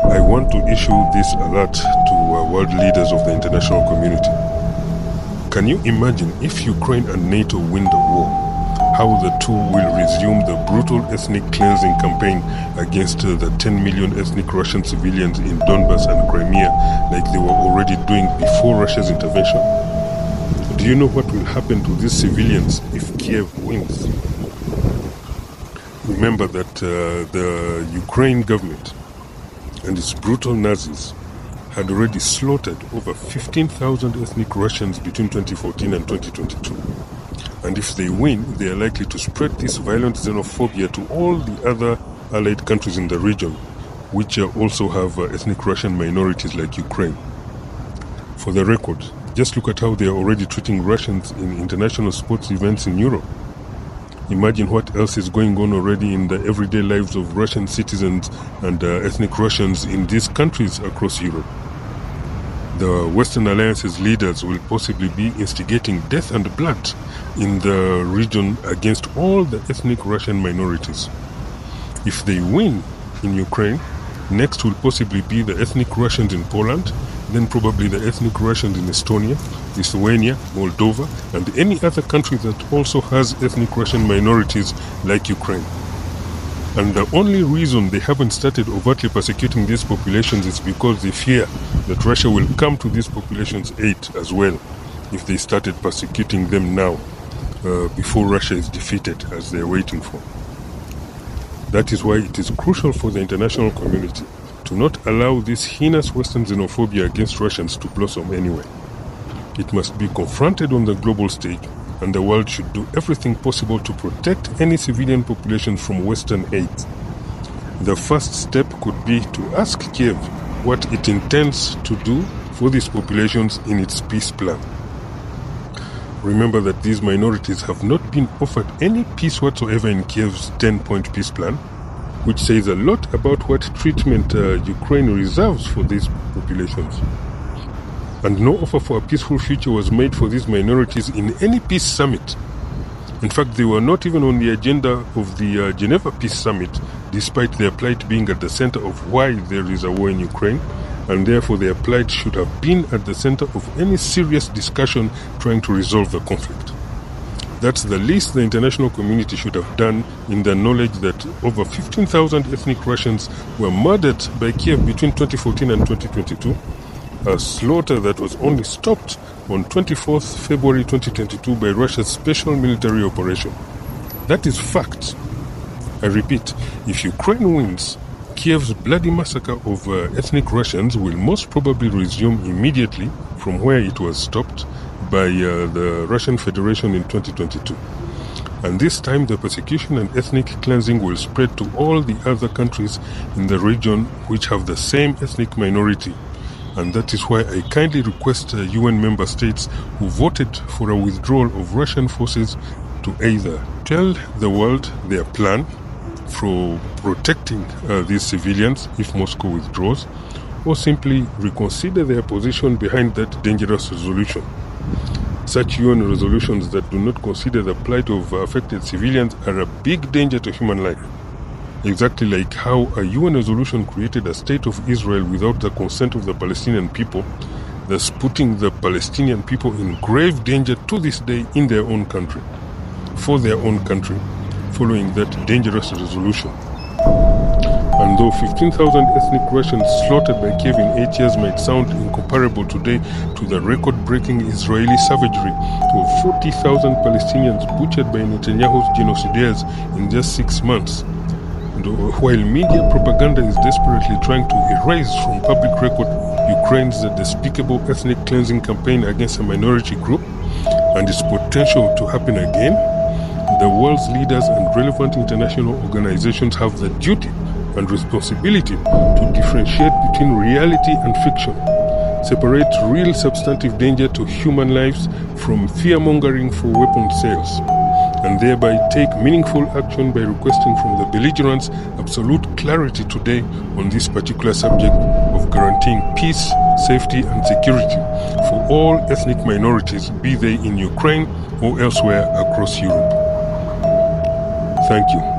I want to issue this alert to world leaders of the international community. Can you imagine if Ukraine and NATO win the war, how the two will resume the brutal ethnic cleansing campaign against the 10 million ethnic Russian civilians in Donbass and Crimea like they were already doing before Russia's intervention? Do you know what will happen to these civilians if Kiev wins? Remember that the Ukraine government and its brutal Nazis had already slaughtered over 15,000 ethnic Russians between 2014 and 2022. And if they win, they are likely to spread this violent xenophobia to all the other allied countries in the region, which also have ethnic Russian minorities like Ukraine. For the record, just look at how they are already treating Russians in international sports events in Europe. Imagine what else is going on already in the everyday lives of Russian citizens and ethnic Russians in these countries across Europe. The Western Alliance's leaders will possibly be instigating death and blood in the region against all the ethnic Russian minorities. If they win in Ukraine, next will possibly be the ethnic Russians in Poland, then probably the ethnic Russians in Estonia, Lithuania, Moldova, and any other country that also has ethnic Russian minorities like Ukraine. And the only reason they haven't started overtly persecuting these populations is because they fear that Russia will come to these populations' aid as well if they started persecuting them now, before Russia is defeated, as they're waiting for. That is why it is crucial for the international community to not allow this heinous Western xenophobia against Russians to blossom anywhere. It must be confronted on the global stage, and the world should do everything possible to protect any civilian population from Western aid. The first step could be to ask Kiev what it intends to do for these populations in its peace plan. Remember that these minorities have not been offered any peace whatsoever in Kiev's 10-point peace plan, which says a lot about what treatment Ukraine reserves for these populations. And no offer for a peaceful future was made for these minorities in any peace summit. In fact, they were not even on the agenda of the Geneva Peace Summit, despite their plight being at the center of why there is a war in Ukraine, and therefore their plight should have been at the center of any serious discussion trying to resolve the conflict. That's the least the international community should have done in the knowledge that over 15,000 ethnic Russians were murdered by Kiev between 2014 and 2022, a slaughter that was only stopped on 24th February 2022 by Russia's special military operation. That is fact. I repeat, if Ukraine wins, Kiev's bloody massacre of ethnic Russians will most probably resume immediately from where it was stopped by the Russian Federation in 2022. And this time the persecution and ethnic cleansing will spread to all the other countries in the region which have the same ethnic minority. And that is why I kindly request UN member states who voted for a withdrawal of Russian forces to either tell the world their plan for protecting these civilians if Moscow withdraws, or simply reconsider their position behind that dangerous resolution. Such UN resolutions that do not consider the plight of affected civilians are a big danger to human life. Exactly like how a UN resolution created a state of Israel without the consent of the Palestinian people, thus putting the Palestinian people in grave danger to this day in their own country, for their own country, following that dangerous resolution. And though 15,000 ethnic Russians slaughtered by Kiev in 8 years might sound incomparable today to the record-breaking Israeli savagery of 40,000 Palestinians butchered by Netanyahu's genocidaires in just 6 months, and while media propaganda is desperately trying to erase from public record Ukraine's despicable ethnic cleansing campaign against a minority group and its potential to happen again, the world's leaders and relevant international organizations have the duty and responsibility to differentiate between reality and fiction, separate real substantive danger to human lives from fear-mongering for weapon sales, and thereby take meaningful action by requesting from the belligerents absolute clarity today on this particular subject of guaranteeing peace, safety and security for all ethnic minorities, be they in Ukraine or elsewhere across Europe. Thank you.